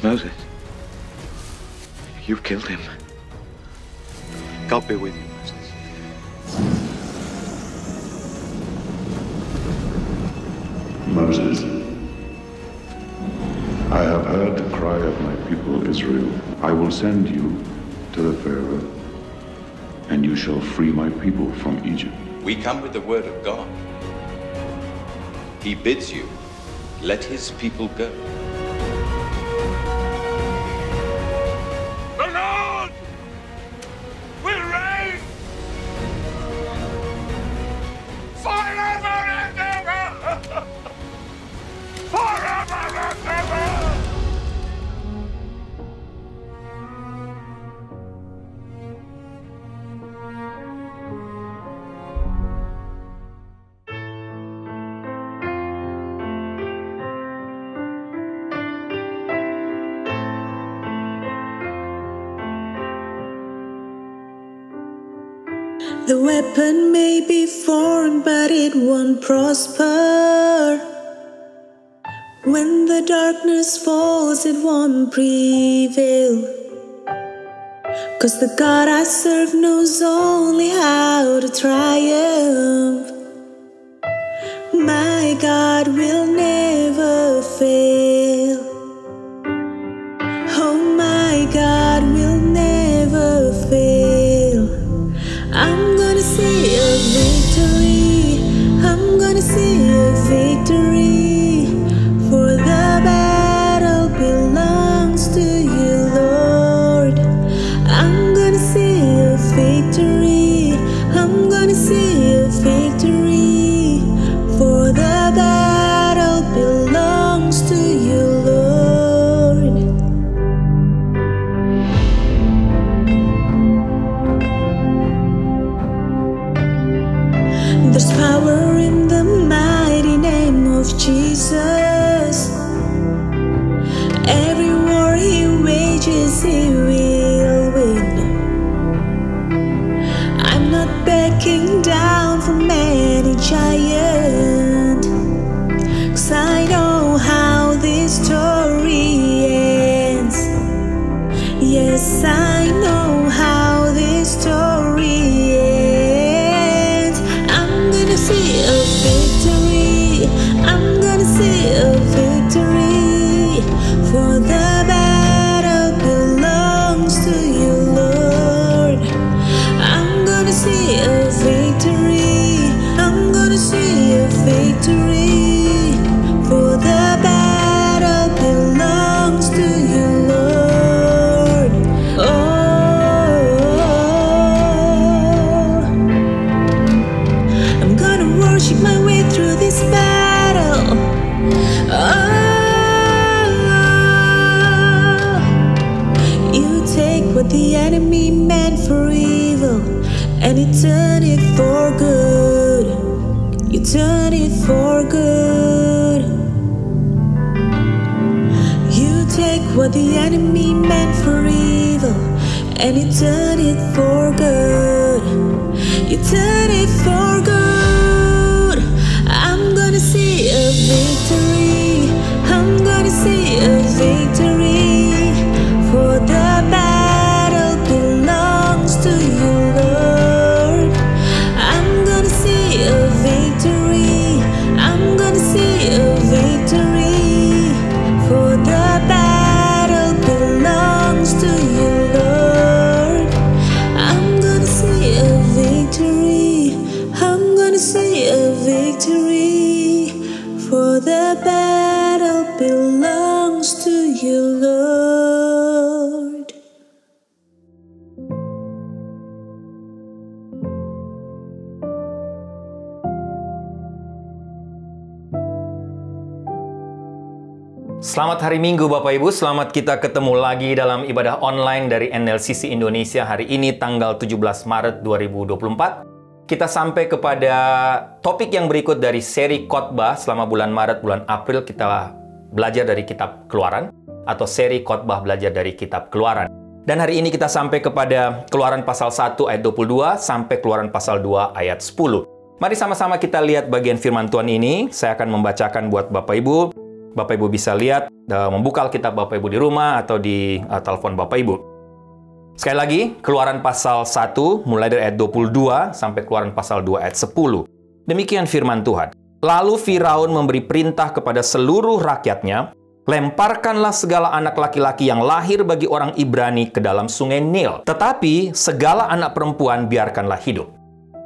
Moses, you've killed him. God be with you, Moses. Moses, I have heard the cry of my people Israel. I will send you to the Pharaoh, and you shall free my people from Egypt. We come with the word of God. He bids you, let his people go. The Lord will reign forever and ever! Forever and ever! The weapon may be formed, but it won't prosper. When the darkness falls, it won't prevail. 'Cause the God I serve knows only how to triumph. My God will never fail. Oh, my God will never fail. I'm gonna see a victory. I'm gonna see a victory. For the battle belongs to you, Lord. I'm gonna see a victory. I'm gonna see a victory. For the battle belongs to you, Lord. There's power in the mighty name of Jesus. Every war he wages, he will win. I'm not backing down from any giant, 'cause I know how this story ends. Yes, I know how this story ends. I'm gonna see a victory. I'm gonna see a victory. For the battle belongs to you, Lord. I'm gonna see a victory. I'm gonna see a victory. For the battle belongs to you, Lord. Oh, I'm gonna worship my way through this battle. Oh, you take what the enemy meant for evil, and you turn it for good. You turn it for good. You take what the enemy meant for evil, and you turn it for good. You turn it for good. I'm gonna see a victory. I'm gonna see a victory. For the battle belongs to you, Lord. I'm gonna see a victory. I'm gonna see a victory. For the battle belongs to you, Lord. I'm gonna see a victory. I'm gonna see a victory. For the battle belongs to you, Lord. Selamat hari Minggu Bapak Ibu, selamat kita ketemu lagi dalam ibadah online dari NLCC Indonesia hari ini tanggal 17 Maret 2024. Kita sampai kepada topik yang berikut dari seri khotbah selama bulan Maret, bulan April kita belajar dari kitab Keluaran atau seri khotbah belajar dari kitab Keluaran. Dan hari ini kita sampai kepada Keluaran pasal 1 ayat 22 sampai Keluaran pasal 2 ayat 10. Mari sama-sama kita lihat bagian firman Tuhan ini. Saya akan membacakan buat Bapak Ibu. Bapak Ibu bisa lihat, membuka Alkitab Bapak Ibu di rumah atau di telepon Bapak Ibu. Sekali lagi, Keluaran pasal 1 mulai dari ayat 22 sampai Keluaran pasal 2 ayat 10. Demikian firman Tuhan. Lalu Firaun memberi perintah kepada seluruh rakyatnya, lemparkanlah segala anak laki-laki yang lahir bagi orang Ibrani ke dalam sungai Nil. Tetapi segala anak perempuan biarkanlah hidup.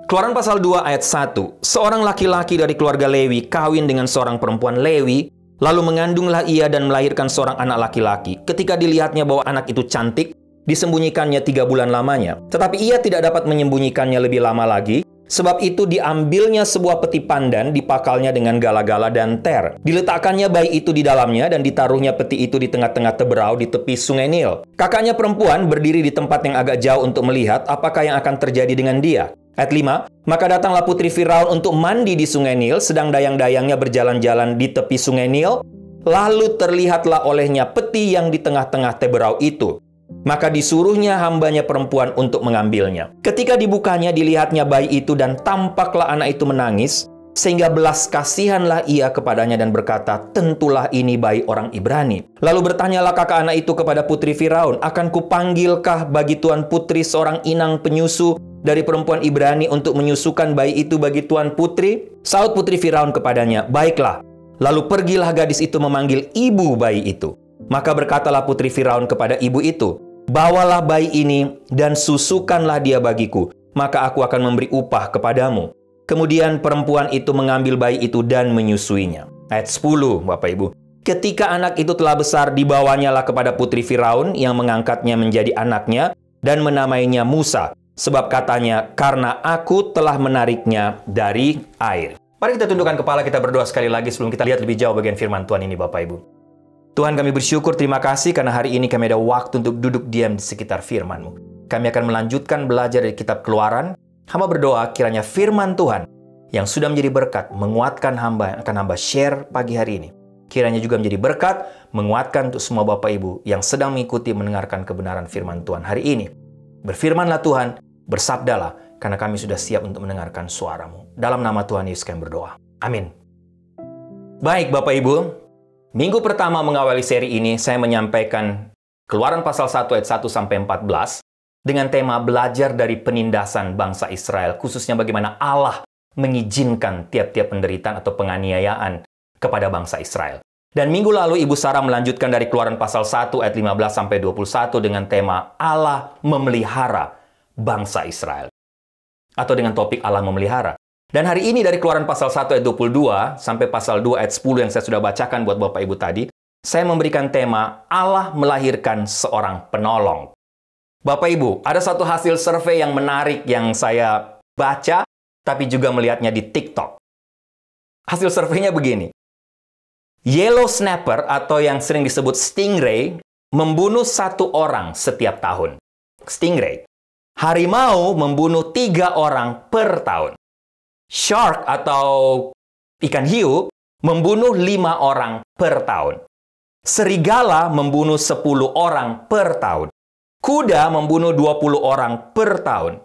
Keluaran pasal 2 ayat 1. Seorang laki-laki dari keluarga Lewi kawin dengan seorang perempuan Lewi, lalu mengandunglah ia dan melahirkan seorang anak laki-laki. Ketika dilihatnya bahwa anak itu cantik, disembunyikannya 3 bulan lamanya. Tetapi ia tidak dapat menyembunyikannya lebih lama lagi. Sebab itu diambilnya sebuah peti pandan, dipakalnya dengan gala-gala dan ter. Diletakkannya bayi itu di dalamnya dan ditaruhnya peti itu di tengah-tengah teberau di tepi sungai Nil. Kakaknya perempuan berdiri di tempat yang agak jauh untuk melihat apakah yang akan terjadi dengan dia. Ayat 5, maka datanglah putri Firaun untuk mandi di sungai Nil, sedang dayang-dayangnya berjalan-jalan di tepi sungai Nil. Lalu terlihatlah olehnya peti yang di tengah-tengah teberau itu. Maka disuruhnya hambanya perempuan untuk mengambilnya. Ketika dibukanya, dilihatnya bayi itu dan tampaklah anak itu menangis, sehingga belas kasihanlah ia kepadanya dan berkata, tentulah ini bayi orang Ibrani. Lalu bertanyalah kakak anak itu kepada putri Firaun, akan kupanggilkah bagi tuan putri seorang inang penyusu dari perempuan Ibrani untuk menyusukan bayi itu bagi tuan putri? Saud putri Firaun kepadanya, baiklah. Lalu pergilah gadis itu memanggil ibu bayi itu. Maka berkatalah putri Firaun kepada ibu itu, bawalah bayi ini dan susukanlah dia bagiku, maka aku akan memberi upah kepadamu. Kemudian perempuan itu mengambil bayi itu dan menyusuinya. Ayat 10, Bapak Ibu. Ketika anak itu telah besar, dibawanyalah kepada putri Firaun yang mengangkatnya menjadi anaknya dan menamainya Musa. Sebab katanya, karena aku telah menariknya dari air. Mari kita tundukkan kepala, kita berdoa sekali lagi sebelum kita lihat lebih jauh bagian firman Tuhan ini, Bapak Ibu. Tuhan, kami bersyukur, terima kasih karena hari ini kami ada waktu untuk duduk diam di sekitar firman-Mu. Kami akan melanjutkan belajar dari kitab Keluaran. Hamba berdoa kiranya firman Tuhan yang sudah menjadi berkat menguatkan hamba yang akan hamba share pagi hari ini. Kiranya juga menjadi berkat menguatkan untuk semua Bapak Ibu yang sedang mengikuti mendengarkan kebenaran firman Tuhan hari ini. Berfirmanlah Tuhan, bersabdalah, karena kami sudah siap untuk mendengarkan suara-Mu. Dalam nama Tuhan Yesus kami berdoa. Amin. Baik Bapak Ibu, minggu pertama mengawali seri ini saya menyampaikan Keluaran pasal 1 ayat 1 sampai 14 dengan tema belajar dari penindasan bangsa Israel, khususnya bagaimana Allah mengizinkan tiap-tiap penderitaan atau penganiayaan kepada bangsa Israel. Dan minggu lalu Ibu Sarah melanjutkan dari Keluaran pasal 1 ayat 15 sampai 21 dengan tema Allah memelihara bangsa Israel. Atau dengan topik Allah memelihara. Dan hari ini dari Keluaran pasal 1 ayat 22 sampai pasal 2 ayat 10 yang saya sudah bacakan buat Bapak Ibu tadi, saya memberikan tema Allah melahirkan seorang penolong. Bapak Ibu, ada satu hasil survei yang menarik yang saya baca, tapi juga melihatnya di TikTok. Hasil surveinya begini. Yellow snapper atau yang sering disebut stingray membunuh 1 orang setiap tahun. Stingray. Harimau membunuh 3 orang per tahun. Shark atau ikan hiu membunuh 5 orang per tahun. Serigala membunuh 10 orang per tahun. Kuda membunuh 20 orang per tahun.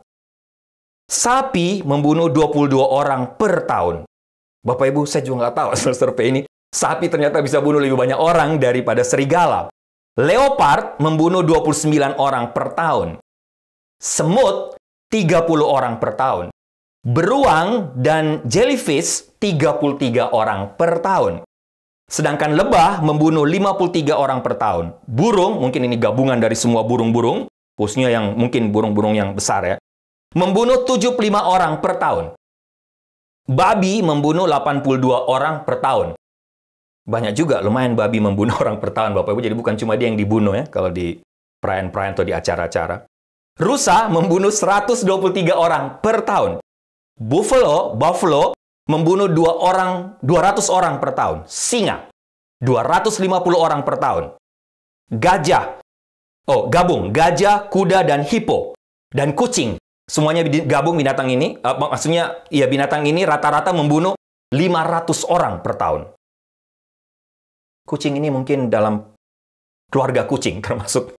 Sapi membunuh 22 orang per tahun. Bapak Ibu, saya juga nggak tahu hasil survei ini. Sapi ternyata bisa bunuh lebih banyak orang daripada serigala. Leopard membunuh 29 orang per tahun. Semut 30 orang per tahun. Beruang dan jellyfish 33 orang per tahun. Sedangkan lebah membunuh 53 orang per tahun. Burung, mungkin ini gabungan dari semua burung-burung, khususnya yang mungkin burung-burung yang besar ya, membunuh 75 orang per tahun. Babi membunuh 82 orang per tahun. Banyak juga, lumayan babi membunuh orang per tahun, Bapak Ibu. Jadi bukan cuma dia yang dibunuh ya, kalau di perayaan-perayaan atau di acara-acara. Rusa membunuh 123 orang per tahun. Buffalo membunuh 200 orang per tahun. Singa 250 orang per tahun. Gajah, gajah, kuda dan hippo dan kucing. Semuanya gabung binatang ini, maksudnya ya binatang ini rata-rata membunuh 500 orang per tahun. Kucing ini mungkin dalam keluarga kucing termasuk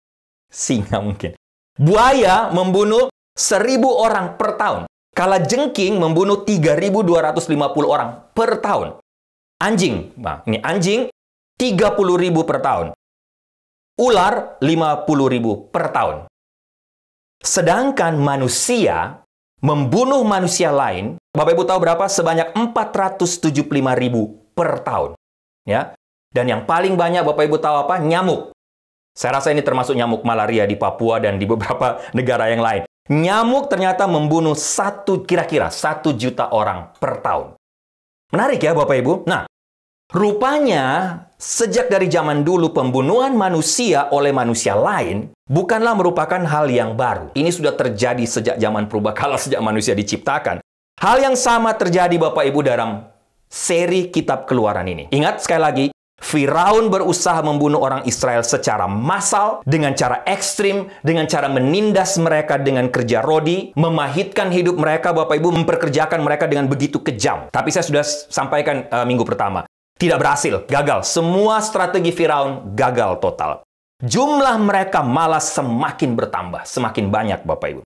singa mungkin. Buaya membunuh 1000 orang per tahun. Kalajengking membunuh 3.250 orang per tahun. Anjing, nah ini anjing 30.000 per tahun. Ular 50.000 per tahun. Sedangkan manusia membunuh manusia lain, Bapak Ibu tahu berapa? Sebanyak 475.000 per tahun. Ya. Dan yang paling banyak Bapak Ibu tahu apa? Nyamuk. Saya rasa ini termasuk nyamuk malaria di Papua dan di beberapa negara yang lain. Nyamuk ternyata membunuh kira-kira 1 juta orang per tahun. Menarik ya Bapak Ibu? Nah, rupanya sejak dari zaman dulu pembunuhan manusia oleh manusia lain bukanlah merupakan hal yang baru. Ini sudah terjadi sejak zaman purbakala, sejak manusia diciptakan. Hal yang sama terjadi Bapak Ibu dalam seri kitab Keluaran ini. Ingat sekali lagi, Firaun berusaha membunuh orang Israel secara massal, dengan cara ekstrim, dengan cara menindas mereka dengan kerja rodi, memahitkan hidup mereka, Bapak Ibu, memperkerjakan mereka dengan begitu kejam. Tapi saya sudah sampaikan minggu pertama. Tidak berhasil, gagal. Semua strategi Firaun gagal total. Jumlah mereka malah semakin bertambah, semakin banyak Bapak Ibu.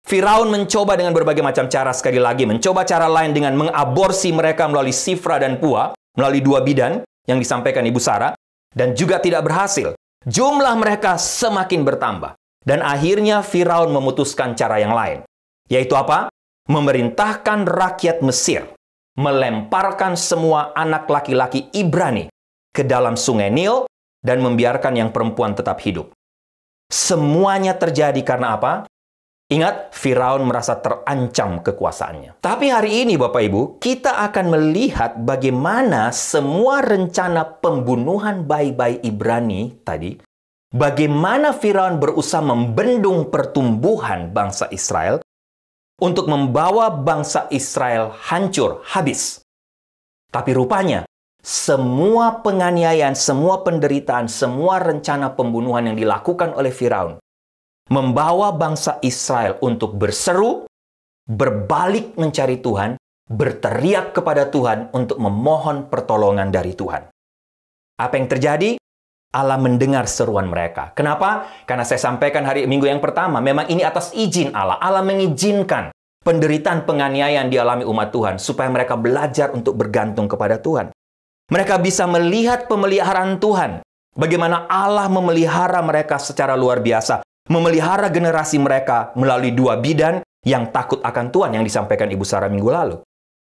Firaun mencoba dengan berbagai macam cara, sekali lagi mencoba cara lain dengan mengaborsi mereka melalui Sifra dan Pua, melalui 2 bidan yang disampaikan Ibu Sarah, dan juga tidak berhasil. Jumlah mereka semakin bertambah. Dan akhirnya Firaun memutuskan cara yang lain. Yaitu apa? Memerintahkan rakyat Mesir melemparkan semua anak laki-laki Ibrani ke dalam sungai Nil dan membiarkan yang perempuan tetap hidup. Semuanya terjadi karena apa? Ingat, Firaun merasa terancam kekuasaannya. Tapi hari ini Bapak Ibu, kita akan melihat bagaimana semua rencana pembunuhan bayi-bayi Ibrani tadi, bagaimana Firaun berusaha membendung pertumbuhan bangsa Israel untuk membawa bangsa Israel hancur, habis. Tapi rupanya, semua penganiayaan, semua penderitaan, semua rencana pembunuhan yang dilakukan oleh Firaun membawa bangsa Israel untuk berseru, berbalik mencari Tuhan, berteriak kepada Tuhan untuk memohon pertolongan dari Tuhan. Apa yang terjadi? Allah mendengar seruan mereka. Kenapa? Karena saya sampaikan minggu yang pertama, memang ini atas izin Allah. Allah mengizinkan penderitaan penganiayaan dialami umat Tuhan supaya mereka belajar untuk bergantung kepada Tuhan. Mereka bisa melihat pemeliharaan Tuhan. Bagaimana Allah memelihara mereka secara luar biasa. Memelihara generasi mereka melalui 2 bidan yang takut akan Tuhan yang disampaikan Ibu Sarah minggu lalu.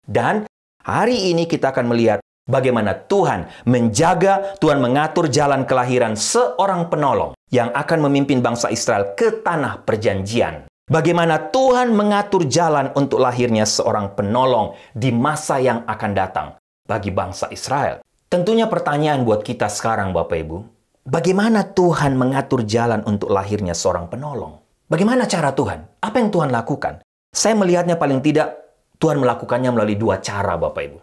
Dan hari ini kita akan melihat bagaimana Tuhan menjaga, Tuhan mengatur jalan kelahiran seorang penolong yang akan memimpin bangsa Israel ke tanah perjanjian. Bagaimana Tuhan mengatur jalan untuk lahirnya seorang penolong di masa yang akan datang bagi bangsa Israel. Tentunya pertanyaan buat kita sekarang Bapak Ibu, bagaimana Tuhan mengatur jalan untuk lahirnya seorang penolong? Bagaimana cara Tuhan? Apa yang Tuhan lakukan? Saya melihatnya paling tidak Tuhan melakukannya melalui 2 cara Bapak Ibu.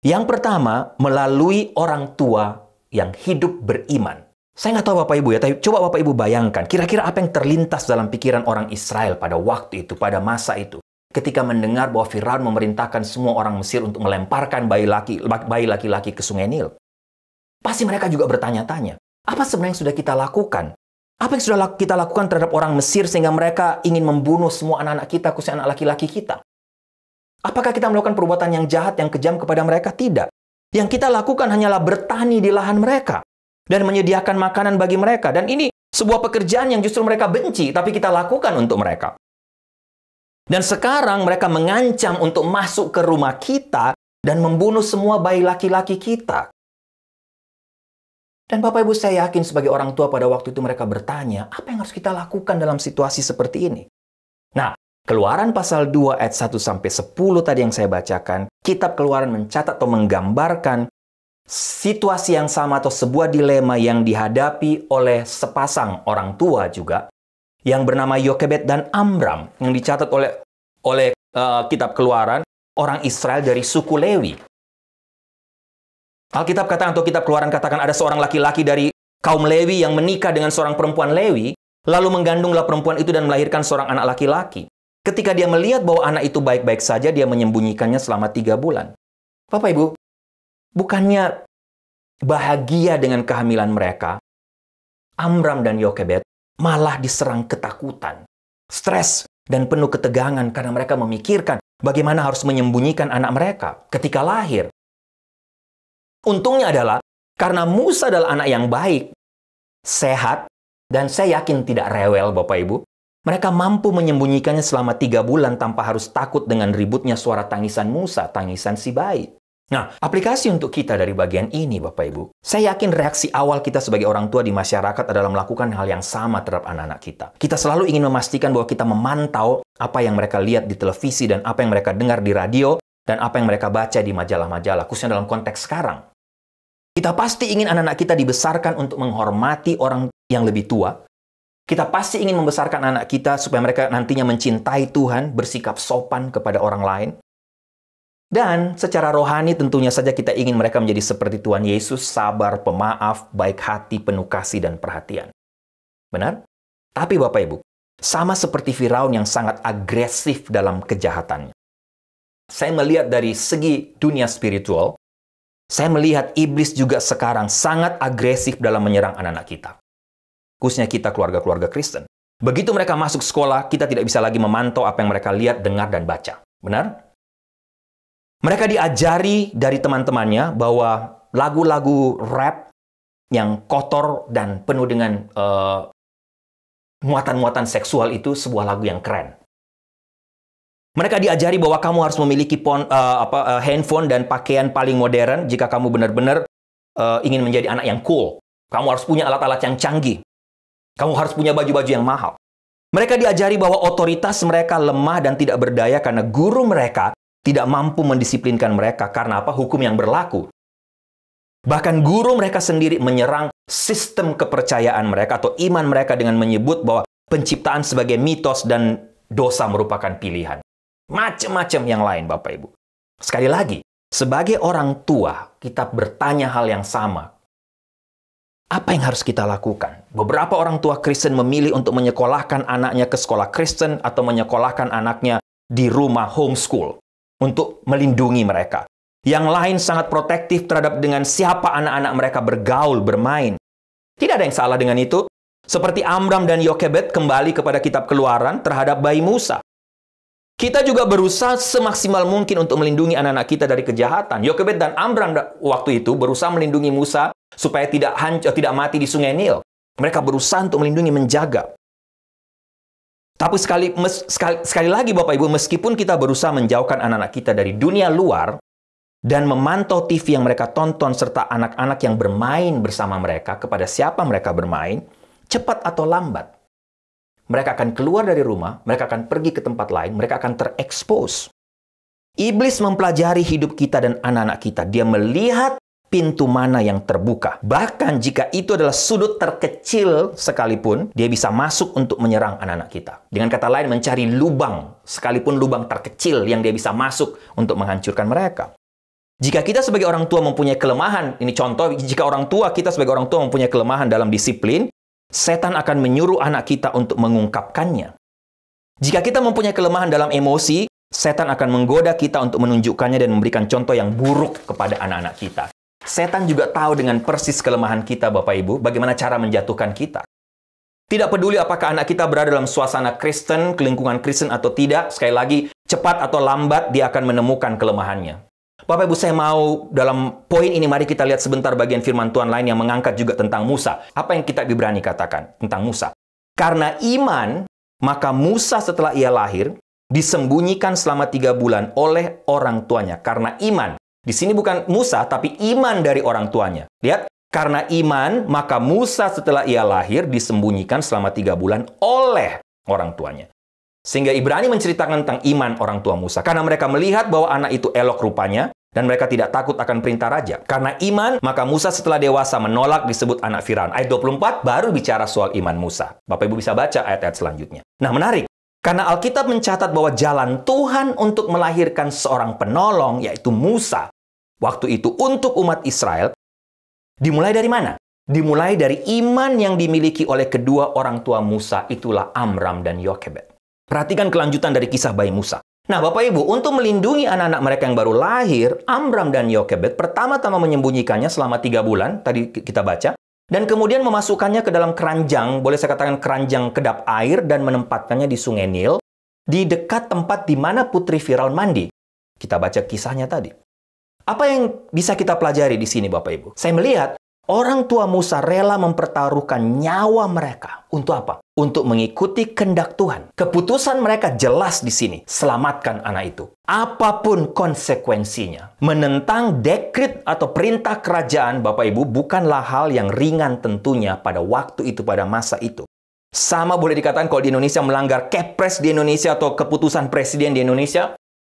Yang pertama, melalui orang tua yang hidup beriman. Saya nggak tahu Bapak Ibu ya, tapi coba Bapak Ibu bayangkan, kira-kira apa yang terlintas dalam pikiran orang Israel pada waktu itu, pada masa itu. Ketika mendengar bahwa Firaun memerintahkan semua orang Mesir untuk melemparkan bayi laki-laki ke sungai Nil. Pasti mereka juga bertanya-tanya, apa sebenarnya yang sudah kita lakukan? Apa yang sudah kita lakukan terhadap orang Mesir sehingga mereka ingin membunuh semua anak-anak kita, khususnya anak laki-laki kita? Apakah kita melakukan perbuatan yang jahat, yang kejam kepada mereka? Tidak. Yang kita lakukan hanyalah bertani di lahan mereka dan menyediakan makanan bagi mereka. Dan ini sebuah pekerjaan yang justru mereka benci, tapi kita lakukan untuk mereka. Dan sekarang mereka mengancam untuk masuk ke rumah kita dan membunuh semua bayi laki-laki kita. Dan Bapak Ibu, saya yakin sebagai orang tua pada waktu itu mereka bertanya, apa yang harus kita lakukan dalam situasi seperti ini? Nah, Keluaran pasal 2 ayat 1-10 tadi yang saya bacakan, kitab Keluaran mencatat atau menggambarkan situasi yang sama atau sebuah dilema yang dihadapi oleh sepasang orang tua juga, yang bernama Yokebed dan Amram, yang dicatat oleh kitab Keluaran, orang Israel dari suku Lewi. Alkitab katakan atau kitab Keluaran katakan ada seorang laki-laki dari kaum Lewi yang menikah dengan seorang perempuan Lewi, lalu menggandunglah perempuan itu dan melahirkan seorang anak laki-laki. Ketika dia melihat bahwa anak itu baik-baik saja, dia menyembunyikannya selama 3 bulan. Bapak Ibu, bukannya bahagia dengan kehamilan mereka, Amram dan Yokebed malah diserang ketakutan, stres, dan penuh ketegangan karena mereka memikirkan bagaimana harus menyembunyikan anak mereka ketika lahir. Untungnya adalah karena Musa adalah anak yang baik, sehat, dan saya yakin tidak rewel, Bapak Ibu. Mereka mampu menyembunyikannya selama 3 bulan tanpa harus takut dengan ributnya suara tangisan Musa, tangisan si bayi. Nah, aplikasi untuk kita dari bagian ini, Bapak Ibu. Saya yakin reaksi awal kita sebagai orang tua di masyarakat adalah melakukan hal yang sama terhadap anak-anak kita. Kita selalu ingin memastikan bahwa kita memantau apa yang mereka lihat di televisi dan apa yang mereka dengar di radio dan apa yang mereka baca di majalah-majalah, khususnya dalam konteks sekarang. Kita pasti ingin anak-anak kita dibesarkan untuk menghormati orang yang lebih tua. Kita pasti ingin membesarkan anak kita supaya mereka nantinya mencintai Tuhan, bersikap sopan kepada orang lain. Dan secara rohani tentunya saja kita ingin mereka menjadi seperti Tuhan Yesus, sabar, pemaaf, baik hati, penuh kasih dan perhatian. Benar? Tapi Bapak Ibu, sama seperti Firaun yang sangat agresif dalam kejahatannya. Saya melihat dari segi dunia spiritual, saya melihat iblis juga sekarang sangat agresif dalam menyerang anak-anak kita. Khususnya kita keluarga-keluarga Kristen. Begitu mereka masuk sekolah, kita tidak bisa lagi memantau apa yang mereka lihat, dengar, dan baca. Benar? Mereka diajari dari teman-temannya bahwa lagu-lagu rap yang kotor dan penuh dengan muatan-muatan seksual itu sebuah lagu yang keren. Mereka diajari bahwa kamu harus memiliki handphone dan pakaian paling modern jika kamu benar-benar ingin menjadi anak yang cool. Kamu harus punya alat-alat yang canggih. Kamu harus punya baju-baju yang mahal. Mereka diajari bahwa otoritas mereka lemah dan tidak berdaya karena guru mereka tidak mampu mendisiplinkan mereka karena apa? Hukum yang berlaku. Bahkan guru mereka sendiri menyerang sistem kepercayaan mereka atau iman mereka dengan menyebut bahwa penciptaan sebagai mitos dan dosa merupakan pilihan. Macam-macam yang lain, Bapak Ibu. Sekali lagi, sebagai orang tua, kita bertanya hal yang sama. Apa yang harus kita lakukan? Beberapa orang tua Kristen memilih untuk menyekolahkan anaknya ke sekolah Kristen atau menyekolahkan anaknya di rumah homeschool untuk melindungi mereka. Yang lain sangat protektif terhadap dengan siapa anak-anak mereka bergaul, bermain. Tidak ada yang salah dengan itu. Seperti Amram dan Yokebed kembali kepada kitab Keluaran terhadap bayi Musa. Kita juga berusaha semaksimal mungkin untuk melindungi anak-anak kita dari kejahatan. Yokebed dan Amram waktu itu berusaha melindungi Musa supaya tidak mati di Sungai Nil. Mereka berusaha untuk melindungi, menjaga. Tapi sekali lagi Bapak Ibu, meskipun kita berusaha menjauhkan anak-anak kita dari dunia luar dan memantau TV yang mereka tonton serta anak-anak yang bermain bersama mereka kepada siapa mereka bermain, cepat atau lambat, mereka akan keluar dari rumah, mereka akan pergi ke tempat lain, mereka akan terekspos. Iblis mempelajari hidup kita dan anak-anak kita. Dia melihat pintu mana yang terbuka. Bahkan jika itu adalah sudut terkecil sekalipun, dia bisa masuk untuk menyerang anak-anak kita. Dengan kata lain, mencari lubang, sekalipun lubang terkecil yang dia bisa masuk untuk menghancurkan mereka. Jika kita sebagai orang tua mempunyai kelemahan, ini contoh, jika kita sebagai orang tua mempunyai kelemahan dalam disiplin, setan akan menyuruh anak kita untuk mengungkapkannya. Jika kita mempunyai kelemahan dalam emosi, setan akan menggoda kita untuk menunjukkannya dan memberikan contoh yang buruk kepada anak-anak kita. Setan juga tahu dengan persis kelemahan kita, Bapak Ibu, bagaimana cara menjatuhkan kita. Tidak peduli apakah anak kita berada dalam suasana Kristen, lingkungan Kristen atau tidak, sekali lagi, cepat atau lambat dia akan menemukan kelemahannya. Bapak Ibu, saya mau dalam poin ini, mari kita lihat sebentar bagian firman Tuhan lain yang mengangkat juga tentang Musa. Apa yang kitab Ibrani katakan tentang Musa? Karena iman, maka Musa setelah ia lahir, disembunyikan selama 3 bulan oleh orang tuanya. Karena iman. Di sini bukan Musa, tapi iman dari orang tuanya. Lihat, karena iman, maka Musa setelah ia lahir disembunyikan selama 3 bulan oleh orang tuanya. Sehingga Ibrani menceritakan tentang iman orang tua Musa. Karena mereka melihat bahwa anak itu elok rupanya, dan mereka tidak takut akan perintah raja. Karena iman, maka Musa setelah dewasa menolak disebut anak Firaun. Ayat 24 baru bicara soal iman Musa. Bapak Ibu bisa baca ayat-ayat selanjutnya. Nah, menarik. Karena Alkitab mencatat bahwa jalan Tuhan untuk melahirkan seorang penolong, yaitu Musa, waktu itu untuk umat Israel, dimulai dari mana? Dimulai dari iman yang dimiliki oleh kedua orang tua Musa, itulah Amram dan Yokebed. Perhatikan kelanjutan dari kisah bayi Musa. Nah, Bapak Ibu, untuk melindungi anak-anak mereka yang baru lahir, Amram dan Yokebed pertama-tama menyembunyikannya selama 3 bulan, tadi kita baca, dan kemudian memasukkannya ke dalam keranjang, boleh saya katakan keranjang kedap air, dan menempatkannya di Sungai Nil, di dekat tempat di mana putri Firaun mandi. Kita baca kisahnya tadi. Apa yang bisa kita pelajari di sini, Bapak Ibu? Saya melihat orang tua Musa rela mempertaruhkan nyawa mereka. Untuk apa? Untuk mengikuti kehendak Tuhan. Keputusan mereka jelas di sini. Selamatkan anak itu. Apapun konsekuensinya. Menentang dekret atau perintah kerajaan, Bapak Ibu, bukanlah hal yang ringan tentunya pada waktu itu, pada masa itu. Sama boleh dikatakan kalau di Indonesia melanggar Kepres di Indonesia atau keputusan presiden di Indonesia.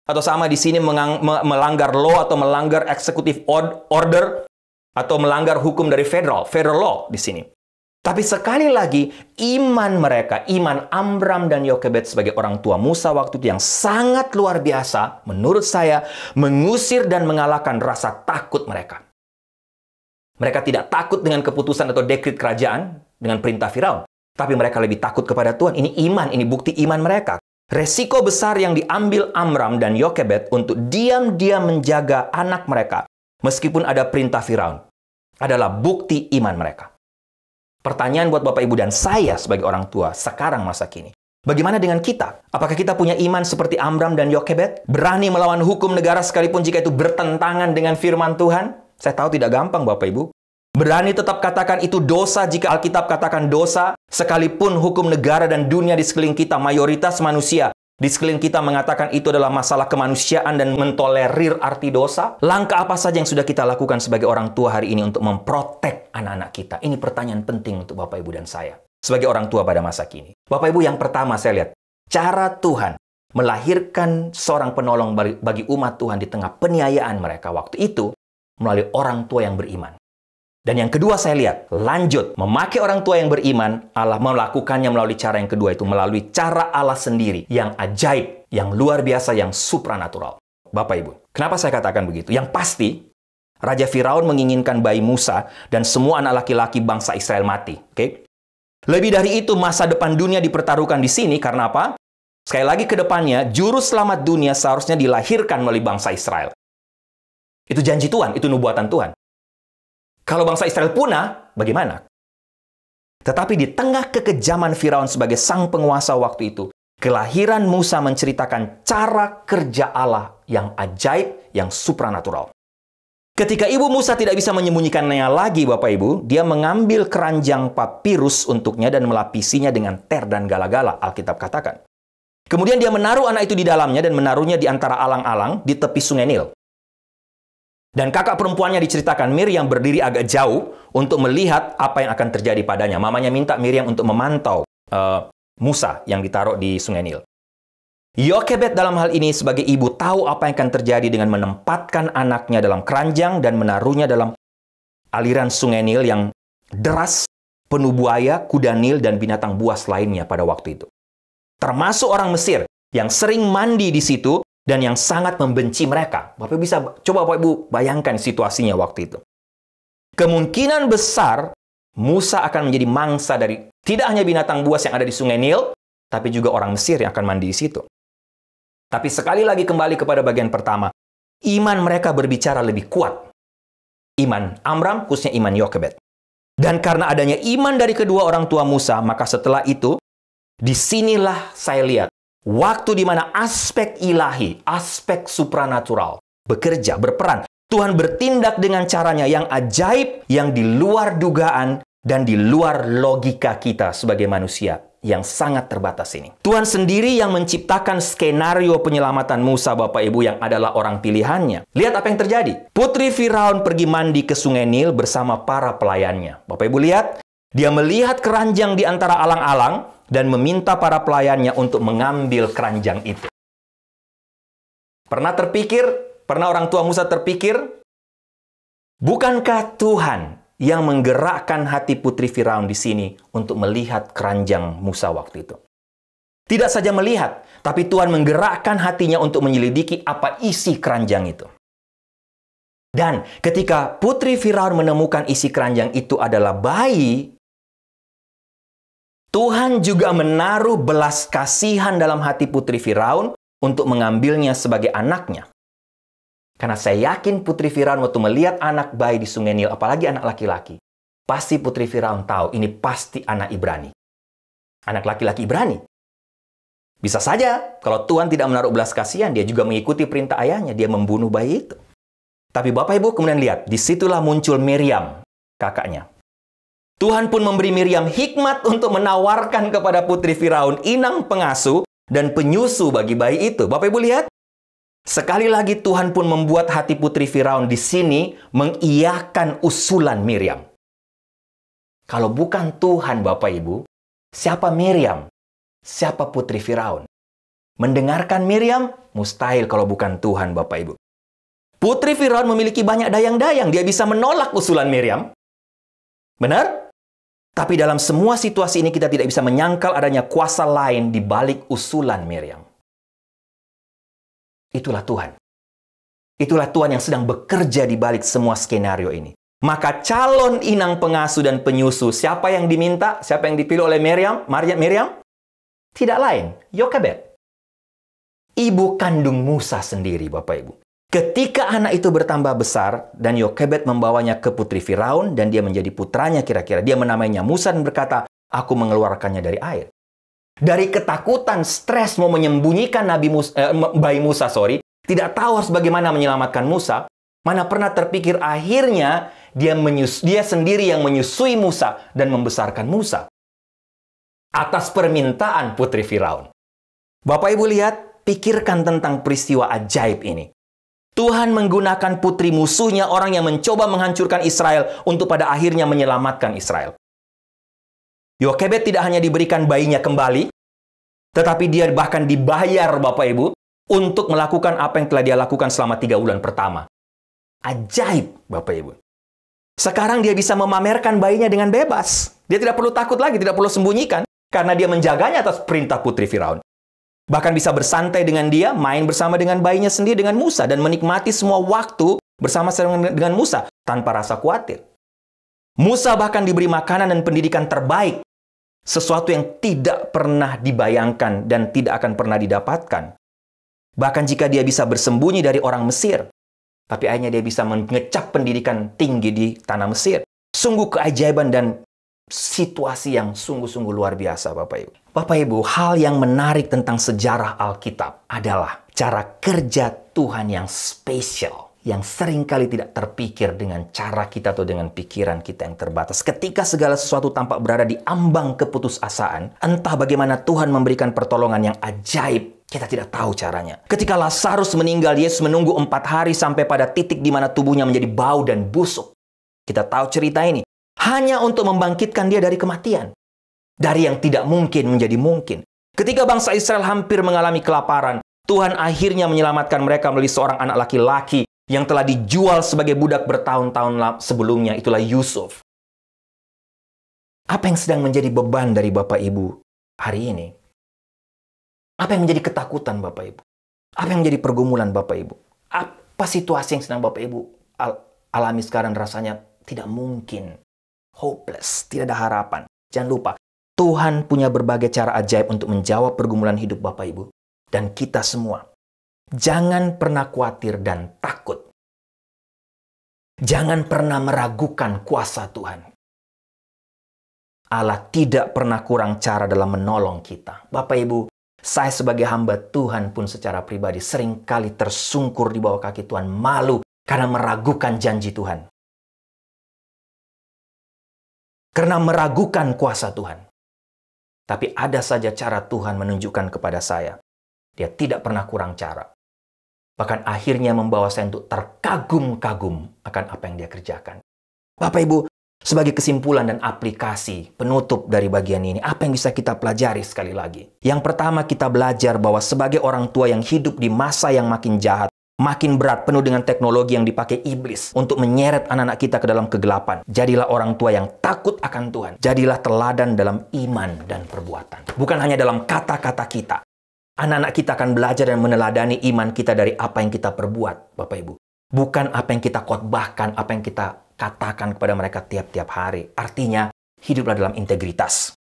Atau sama di sini melanggar law atau melanggar executive order. Atau melanggar hukum dari federal law di sini. Tapi sekali lagi, iman mereka, iman Amram dan Yokebed sebagai orang tua Musa waktu itu yang sangat luar biasa, menurut saya, mengusir dan mengalahkan rasa takut mereka. Mereka tidak takut dengan keputusan atau dekret kerajaan, dengan perintah Firaun. Tapi mereka lebih takut kepada Tuhan. Ini iman, ini bukti iman mereka. Resiko besar yang diambil Amram dan Yokebed untuk diam-diam menjaga anak mereka, meskipun ada perintah Firaun, adalah bukti iman mereka. Pertanyaan buat Bapak Ibu dan saya sebagai orang tua sekarang masa kini. Bagaimana dengan kita? Apakah kita punya iman seperti Amram dan Yokebed? Berani melawan hukum negara sekalipun jika itu bertentangan dengan firman Tuhan? Saya tahu tidak gampang, Bapak Ibu. Berani tetap katakan itu dosa jika Alkitab katakan dosa, sekalipun hukum negara dan dunia di sekeliling kita, mayoritas manusia di sekeliling kita mengatakan itu adalah masalah kemanusiaan dan mentolerir arti dosa. Langkah apa saja yang sudah kita lakukan sebagai orang tua hari ini untuk memprotek anak-anak kita? Ini pertanyaan penting untuk Bapak Ibu dan saya sebagai orang tua pada masa kini. Bapak Ibu, yang pertama saya lihat cara Tuhan melahirkan seorang penolong bagi umat Tuhan di tengah peniayaan mereka waktu itu melalui orang tua yang beriman. Dan yang kedua saya lihat, lanjut memakai orang tua yang beriman, Allah melakukannya melalui cara yang kedua itu, melalui cara Allah sendiri, yang ajaib, yang luar biasa, yang supranatural. Bapak Ibu, kenapa saya katakan begitu? Yang pasti, Raja Firaun menginginkan bayi Musa dan semua anak laki-laki bangsa Israel mati. Oke? Lebih dari itu, masa depan dunia dipertaruhkan di sini, karena apa? Sekali lagi ke depannya, juru selamat dunia seharusnya dilahirkan melalui bangsa Israel. Itu janji Tuhan, itu nubuatan Tuhan. Kalau bangsa Israel punah, bagaimana? Tetapi di tengah kekejaman Firaun sebagai sang penguasa waktu itu, kelahiran Musa menceritakan cara kerja Allah yang ajaib, yang supranatural. Ketika ibu Musa tidak bisa menyembunyikannya lagi, Bapak Ibu, dia mengambil keranjang papirus untuknya dan melapisinya dengan ter dan gala-gala, Alkitab katakan. Kemudian dia menaruh anak itu di dalamnya dan menaruhnya di antara alang-alang di tepi sungai Nil. Dan kakak perempuannya diceritakan Miriam berdiri agak jauh untuk melihat apa yang akan terjadi padanya. Mamanya minta Miriam untuk memantau Musa yang ditaruh di sungai Nil. Yokebed dalam hal ini sebagai ibu tahu apa yang akan terjadi dengan menempatkan anaknya dalam keranjang dan menaruhnya dalam aliran sungai Nil yang deras, penuh buaya, kuda Nil, dan binatang buas lainnya pada waktu itu. Termasuk orang Mesir yang sering mandi di situ, dan yang sangat membenci mereka. Bapak Ibu bisa coba Bapak Ibu bayangkan situasinya waktu itu. Kemungkinan besar Musa akan menjadi mangsa dari tidak hanya binatang buas yang ada di sungai Nil, tapi juga orang Mesir yang akan mandi di situ. Tapi sekali lagi kembali kepada bagian pertama, iman mereka berbicara lebih kuat. Iman Amram, khususnya iman Yokebed. Dan karena adanya iman dari kedua orang tua Musa, maka setelah itu, disinilah saya lihat waktu di mana aspek ilahi, aspek supranatural bekerja, berperan. Tuhan bertindak dengan caranya yang ajaib, yang di luar dugaan, dan di luar logika kita sebagai manusia yang sangat terbatas ini. Tuhan sendiri yang menciptakan skenario penyelamatan Musa, Bapak Ibu, yang adalah orang pilihannya. Lihat apa yang terjadi. Putri Firaun pergi mandi ke sungai Nil bersama para pelayannya. Bapak Ibu lihat, dia melihat keranjang di antara alang-alang, dan meminta para pelayannya untuk mengambil keranjang itu. Pernah orang tua Musa terpikir, bukankah Tuhan yang menggerakkan hati putri Firaun di sini untuk melihat keranjang Musa waktu itu? Tidak saja melihat, tapi Tuhan menggerakkan hatinya untuk menyelidiki apa isi keranjang itu. Dan ketika putri Firaun menemukan isi keranjang itu adalah bayi, Tuhan juga menaruh belas kasihan dalam hati putri Firaun untuk mengambilnya sebagai anaknya. Karena saya yakin putri Firaun waktu melihat anak bayi di sungai Nil, apalagi anak laki-laki, pasti putri Firaun tahu ini pasti anak Ibrani. Anak laki-laki Ibrani. Bisa saja, kalau Tuhan tidak menaruh belas kasihan, dia juga mengikuti perintah ayahnya, dia membunuh bayi itu. Tapi Bapak Ibu kemudian lihat, disitulah muncul Miriam, kakaknya. Tuhan pun memberi Miriam hikmat untuk menawarkan kepada putri Firaun inang pengasuh dan penyusu bagi bayi itu. Bapak Ibu lihat, sekali lagi Tuhan pun membuat hati putri Firaun di sini mengiyakan usulan Miriam. Kalau bukan Tuhan Bapak Ibu, siapa Miriam? Siapa putri Firaun? Mendengarkan Miriam? Mustahil kalau bukan Tuhan, Bapak Ibu. Putri Firaun memiliki banyak dayang-dayang. Dia bisa menolak usulan Miriam. Benar? Tapi dalam semua situasi ini kita tidak bisa menyangkal adanya kuasa lain di balik usulan Miriam. Itulah Tuhan. Itulah Tuhan yang sedang bekerja di balik semua skenario ini. Maka calon inang pengasuh dan penyusu, siapa yang diminta? Siapa yang dipilih oleh Miriam? Tidak lain, Yokebed. Ibu kandung Musa sendiri, Bapak Ibu. Ketika anak itu bertambah besar, dan Yokebed membawanya ke putri Firaun, dan dia menjadi putranya kira-kira. Dia menamainya Musa dan berkata, aku mengeluarkannya dari air. Dari ketakutan, stres mau menyembunyikan bayi Musa, tidak tahu harus bagaimana menyelamatkan Musa, mana pernah terpikir akhirnya dia sendiri yang menyusui Musa dan membesarkan Musa. Atas permintaan putri Firaun. Bapak Ibu lihat, pikirkan tentang peristiwa ajaib ini. Tuhan menggunakan putri musuhnya, orang yang mencoba menghancurkan Israel, untuk pada akhirnya menyelamatkan Israel. Yokebed tidak hanya diberikan bayinya kembali, tetapi dia bahkan dibayar, Bapak Ibu, untuk melakukan apa yang telah dia lakukan selama 3 bulan pertama. Ajaib, Bapak Ibu. Sekarang dia bisa memamerkan bayinya dengan bebas. Dia tidak perlu takut lagi, tidak perlu sembunyikan. Karena dia menjaganya atas perintah putri Firaun. Bahkan bisa bersantai dengan dia, main bersama dengan bayinya sendiri dengan Musa, dan menikmati semua waktu bersama dengan Musa, tanpa rasa khawatir. Musa bahkan diberi makanan dan pendidikan terbaik. Sesuatu yang tidak pernah dibayangkan dan tidak akan pernah didapatkan. Bahkan jika dia bisa bersembunyi dari orang Mesir, tapi akhirnya dia bisa mengecap pendidikan tinggi di tanah Mesir. Sungguh keajaiban dan situasi yang sungguh-sungguh luar biasa, Bapak Ibu. Bapak Ibu, hal yang menarik tentang sejarah Alkitab adalah cara kerja Tuhan yang spesial, yang seringkali tidak terpikir dengan cara kita atau dengan pikiran kita yang terbatas. Ketika segala sesuatu tampak berada di ambang keputusasaan, entah bagaimana Tuhan memberikan pertolongan yang ajaib, kita tidak tahu caranya. Ketika Lazarus meninggal, Yesus menunggu 4 hari sampai pada titik di mana tubuhnya menjadi bau dan busuk. Kita tahu cerita ini. Hanya untuk membangkitkan dia dari kematian. Dari yang tidak mungkin menjadi mungkin. Ketika bangsa Israel hampir mengalami kelaparan, Tuhan akhirnya menyelamatkan mereka melalui seorang anak laki-laki yang telah dijual sebagai budak bertahun-tahun sebelumnya. Itulah Yusuf. Apa yang sedang menjadi beban dari Bapak Ibu hari ini? Apa yang menjadi ketakutan Bapak Ibu? Apa yang menjadi pergumulan Bapak Ibu? Apa situasi yang sedang Bapak Ibu alami sekarang rasanya tidak mungkin? Hopeless, tidak ada harapan. Jangan lupa, Tuhan punya berbagai cara ajaib untuk menjawab pergumulan hidup Bapak Ibu. Dan kita semua. Jangan pernah khawatir dan takut. Jangan pernah meragukan kuasa Tuhan. Allah tidak pernah kurang cara dalam menolong kita. Bapak Ibu, saya sebagai hamba Tuhan pun secara pribadi seringkali tersungkur di bawah kaki Tuhan, malu karena meragukan janji Tuhan. Karena meragukan kuasa Tuhan. Tapi ada saja cara Tuhan menunjukkan kepada saya. Dia tidak pernah kurang cara. Bahkan akhirnya membawa saya untuk terkagum-kagum akan apa yang dia kerjakan. Bapak Ibu, sebagai kesimpulan dan aplikasi penutup dari bagian ini, apa yang bisa kita pelajari sekali lagi? Yang pertama, kita belajar bahwa sebagai orang tua yang hidup di masa yang makin jahat, makin berat, penuh dengan teknologi yang dipakai iblis untuk menyeret anak-anak kita ke dalam kegelapan. Jadilah orang tua yang takut akan Tuhan. Jadilah teladan dalam iman dan perbuatan. Bukan hanya dalam kata-kata kita. Anak-anak kita akan belajar dan meneladani iman kita dari apa yang kita perbuat, Bapak Ibu. Bukan apa yang kita khotbahkan, apa yang kita katakan kepada mereka tiap-tiap hari. Artinya, hiduplah dalam integritas.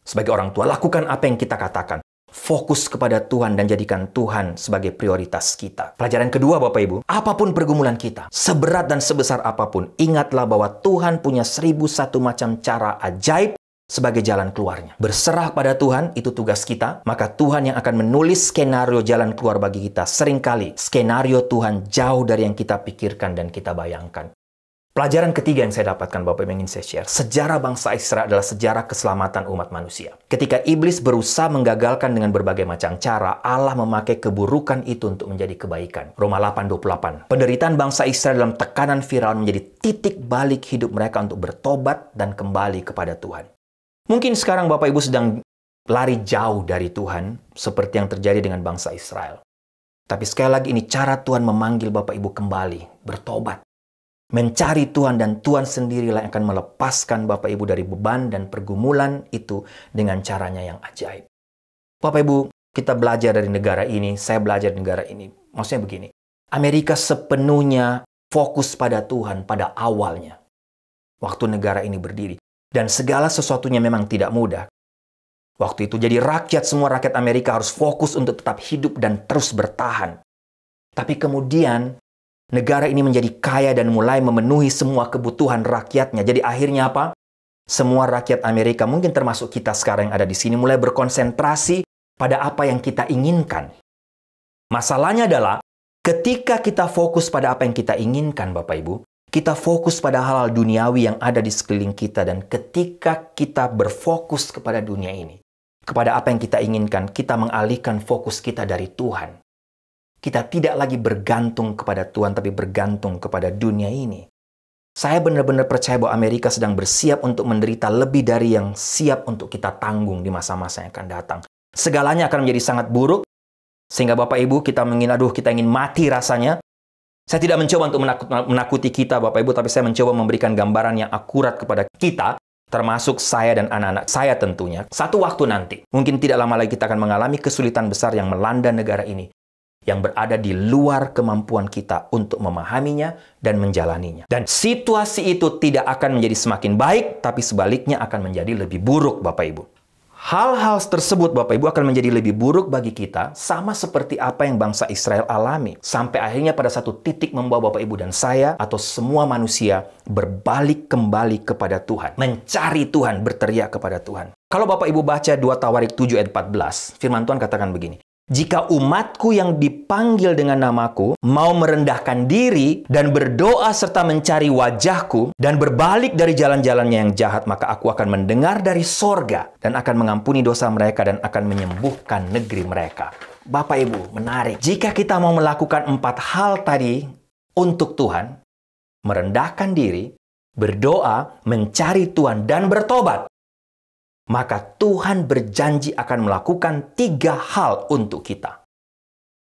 Sebagai orang tua, lakukan apa yang kita katakan. Fokus kepada Tuhan dan jadikan Tuhan sebagai prioritas kita. Pelajaran kedua, Bapak Ibu, apapun pergumulan kita, seberat dan sebesar apapun, ingatlah bahwa Tuhan punya 1001 macam cara ajaib sebagai jalan keluarnya. Berserah pada Tuhan, itu tugas kita. Maka Tuhan yang akan menulis skenario jalan keluar bagi kita. Seringkali skenario Tuhan jauh dari yang kita pikirkan dan kita bayangkan. Pelajaran ketiga yang saya dapatkan, Bapak Ibu, ingin saya share. Sejarah bangsa Israel adalah sejarah keselamatan umat manusia. Ketika iblis berusaha menggagalkan dengan berbagai macam cara, Allah memakai keburukan itu untuk menjadi kebaikan. Roma 8:28. Penderitaan bangsa Israel dalam tekanan Firaun menjadi titik balik hidup mereka untuk bertobat dan kembali kepada Tuhan. Mungkin sekarang Bapak Ibu sedang lari jauh dari Tuhan, seperti yang terjadi dengan bangsa Israel. Tapi sekali lagi ini cara Tuhan memanggil Bapak Ibu kembali, bertobat. Mencari Tuhan, dan Tuhan sendirilah yang akan melepaskan Bapak Ibu dari beban dan pergumulan itu dengan caranya yang ajaib. Bapak Ibu, kita belajar dari negara ini, saya belajar dari negara ini. Maksudnya begini, Amerika sepenuhnya fokus pada Tuhan pada awalnya. Waktu negara ini berdiri. Dan segala sesuatunya memang tidak mudah. Waktu itu jadi semua rakyat Amerika harus fokus untuk tetap hidup dan terus bertahan. Tapi kemudian negara ini menjadi kaya dan mulai memenuhi semua kebutuhan rakyatnya. Jadi akhirnya apa? Semua rakyat Amerika, mungkin termasuk kita sekarang yang ada di sini, mulai berkonsentrasi pada apa yang kita inginkan. Masalahnya adalah, ketika kita fokus pada apa yang kita inginkan, Bapak Ibu, kita fokus pada hal-hal duniawi yang ada di sekeliling kita. Dan ketika kita berfokus kepada dunia ini, kepada apa yang kita inginkan, kita mengalihkan fokus kita dari Tuhan. Kita tidak lagi bergantung kepada Tuhan, tapi bergantung kepada dunia ini. Saya benar-benar percaya bahwa Amerika sedang bersiap untuk menderita lebih dari yang siap untuk kita tanggung di masa-masa yang akan datang. Segalanya akan menjadi sangat buruk, sehingga Bapak Ibu kita ingin mati rasanya. Saya tidak mencoba untuk menakuti kita, Bapak Ibu, tapi saya mencoba memberikan gambaran yang akurat kepada kita, termasuk saya dan anak-anak saya tentunya. Satu waktu nanti, mungkin tidak lama lagi kita akan mengalami kesulitan besar yang melanda negara ini, yang berada di luar kemampuan kita untuk memahaminya dan menjalaninya. Dan situasi itu tidak akan menjadi semakin baik, tapi sebaliknya akan menjadi lebih buruk, Bapak Ibu. Hal-hal tersebut, Bapak Ibu, akan menjadi lebih buruk bagi kita, sama seperti apa yang bangsa Israel alami. Sampai akhirnya pada satu titik membawa Bapak Ibu dan saya, atau semua manusia, berbalik kembali kepada Tuhan. Mencari Tuhan, berteriak kepada Tuhan. Kalau Bapak Ibu baca 2 Tawarik 7 ayat 14, firman Tuhan katakan begini. Jika umatku yang dipanggil dengan namaku mau merendahkan diri dan berdoa serta mencari wajahku dan berbalik dari jalan-jalannya yang jahat, maka aku akan mendengar dari sorga dan akan mengampuni dosa mereka dan akan menyembuhkan negeri mereka. Bapak Ibu, menarik. Jika kita mau melakukan 4 hal tadi untuk Tuhan, merendahkan diri, berdoa, mencari Tuhan, dan bertobat, maka Tuhan berjanji akan melakukan 3 hal untuk kita.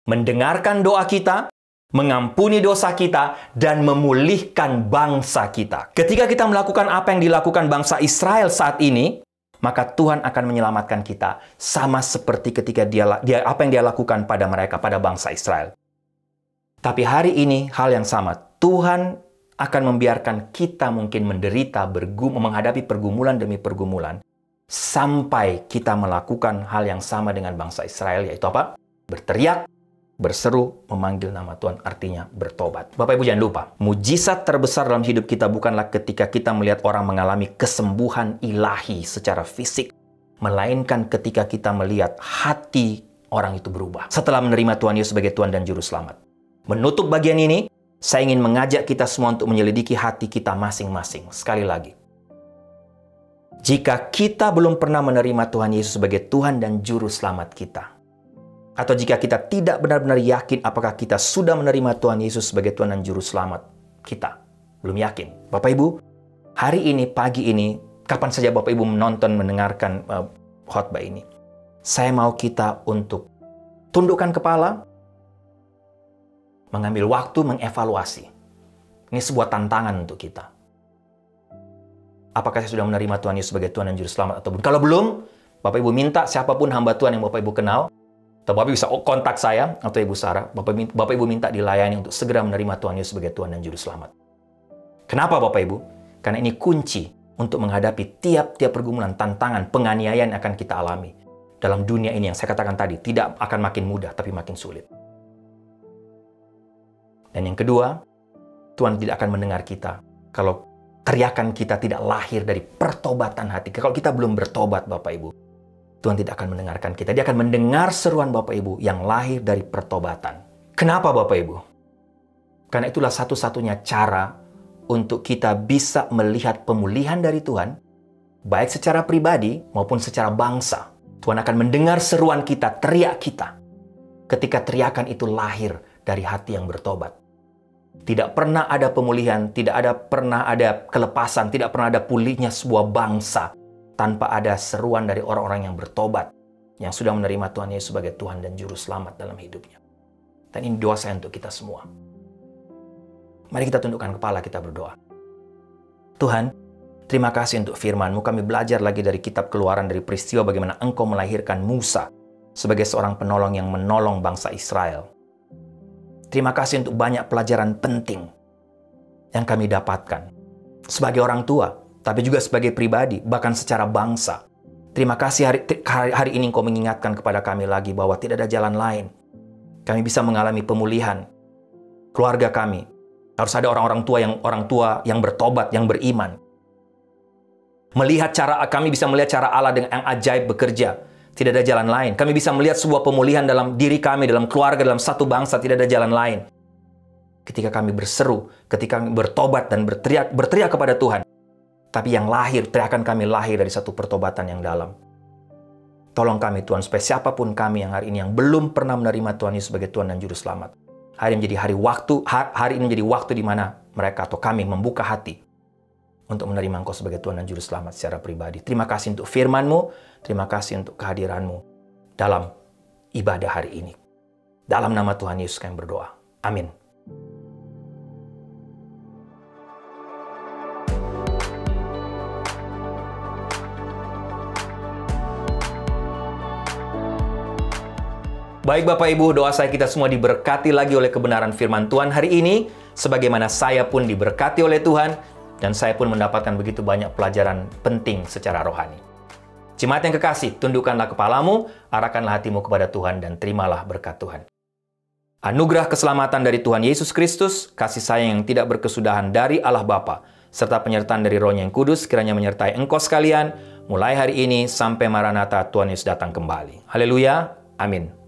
Mendengarkan doa kita, mengampuni dosa kita, dan memulihkan bangsa kita. Ketika kita melakukan apa yang dilakukan bangsa Israel saat ini, maka Tuhan akan menyelamatkan kita. Sama seperti ketika apa yang dia lakukan pada mereka, pada bangsa Israel. Tapi hari ini hal yang sama. Tuhan akan membiarkan kita mungkin menderita, menghadapi pergumulan demi pergumulan, sampai kita melakukan hal yang sama dengan bangsa Israel, yaitu apa? Berteriak, berseru, memanggil nama Tuhan, artinya bertobat. Bapak Ibu jangan lupa, mujizat terbesar dalam hidup kita bukanlah ketika kita melihat orang mengalami kesembuhan ilahi secara fisik, melainkan ketika kita melihat hati orang itu berubah setelah menerima Tuhan Yesus sebagai Tuhan dan Juru Selamat. Menutup bagian ini, saya ingin mengajak kita semua untuk menyelidiki hati kita masing-masing. Sekali lagi, jika kita belum pernah menerima Tuhan Yesus sebagai Tuhan dan Juru Selamat kita, atau jika kita tidak benar-benar yakin apakah kita sudah menerima Tuhan Yesus sebagai Tuhan dan Juru Selamat kita, belum yakin. Bapak Ibu, hari ini, pagi ini, kapan saja Bapak Ibu mendengarkan khotbah ini, saya mau kita untuk tundukkan kepala, mengambil waktu mengevaluasi. Ini sebuah tantangan untuk kita. Apakah saya sudah menerima Tuhan Yesus sebagai Tuhan dan Juru Selamat atau belum? Kalau belum, Bapak Ibu minta siapapun hamba Tuhan yang Bapak Ibu kenal, atau Bapak Ibu bisa kontak saya atau Ibu Sarah, Bapak Ibu minta dilayani untuk segera menerima Tuhan Yesus sebagai Tuhan dan Juru Selamat. Kenapa Bapak Ibu? Karena ini kunci untuk menghadapi tiap-tiap pergumulan, tantangan, penganiayaan yang akan kita alami dalam dunia ini yang saya katakan tadi, tidak akan makin mudah, tapi makin sulit. Dan yang kedua, Tuhan tidak akan mendengar kita kalau teriakan kita tidak lahir dari pertobatan hati. Kalau kita belum bertobat, Bapak Ibu, Tuhan tidak akan mendengarkan kita. Dia akan mendengar seruan Bapak Ibu yang lahir dari pertobatan. Kenapa Bapak Ibu? Karena itulah satu-satunya cara untuk kita bisa melihat pemulihan dari Tuhan, baik secara pribadi maupun secara bangsa. Tuhan akan mendengar seruan kita, teriak kita, ketika teriakan itu lahir dari hati yang bertobat. Tidak pernah ada pemulihan, pernah ada kelepasan, tidak pernah ada pulihnya sebuah bangsa tanpa ada seruan dari orang-orang yang bertobat, yang sudah menerima Tuhan Yesus sebagai Tuhan dan Juru Selamat dalam hidupnya. Dan ini doa saya untuk kita semua. Mari kita tundukkan kepala, kita berdoa. Tuhan, terima kasih untuk firman-Mu. Kami belajar lagi dari kitab Keluaran, dari peristiwa bagaimana Engkau melahirkan Musa sebagai seorang penolong yang menolong bangsa Israel. Terima kasih untuk banyak pelajaran penting yang kami dapatkan sebagai orang tua, tapi juga sebagai pribadi, bahkan secara bangsa. Terima kasih hari ini Engkau mengingatkan kepada kami lagi bahwa tidak ada jalan lain. Kami bisa mengalami pemulihan. Keluarga kami harus ada orang tua yang bertobat, yang beriman. Kami bisa melihat cara Allah yang ajaib bekerja. Tidak ada jalan lain. Kami bisa melihat sebuah pemulihan dalam diri kami, dalam keluarga, dalam satu bangsa. Tidak ada jalan lain. Ketika kami berseru, ketika kami bertobat dan berteriak kepada Tuhan. Tapi yang lahir, teriakan kami lahir dari satu pertobatan yang dalam. Tolong kami Tuhan, supaya siapapun kami yang hari ini yang belum pernah menerima Tuhan Yesus sebagai Tuhan dan Juru Selamat. Hari ini menjadi waktu di mana mereka atau kami membuka hati untuk menerima Engkau sebagai Tuhan dan Juru Selamat secara pribadi. Terima kasih untuk firman-Mu, terima kasih untuk kehadiran-Mu dalam ibadah hari ini. Dalam nama Tuhan Yesus kami berdoa. Amin. Baik Bapak Ibu, doa saya kita semua diberkati lagi oleh kebenaran firman Tuhan hari ini, sebagaimana saya pun diberkati oleh Tuhan, dan saya pun mendapatkan begitu banyak pelajaran penting secara rohani. Jemaat yang kekasih, tundukkanlah kepalamu, arahkanlah hatimu kepada Tuhan, dan terimalah berkat Tuhan. Anugerah keselamatan dari Tuhan Yesus Kristus, kasih sayang yang tidak berkesudahan dari Allah Bapa, serta penyertaan dari Roh-Nya yang kudus, kiranya menyertai engkau sekalian, mulai hari ini sampai Maranatha Tuhan Yesus datang kembali. Haleluya, amin.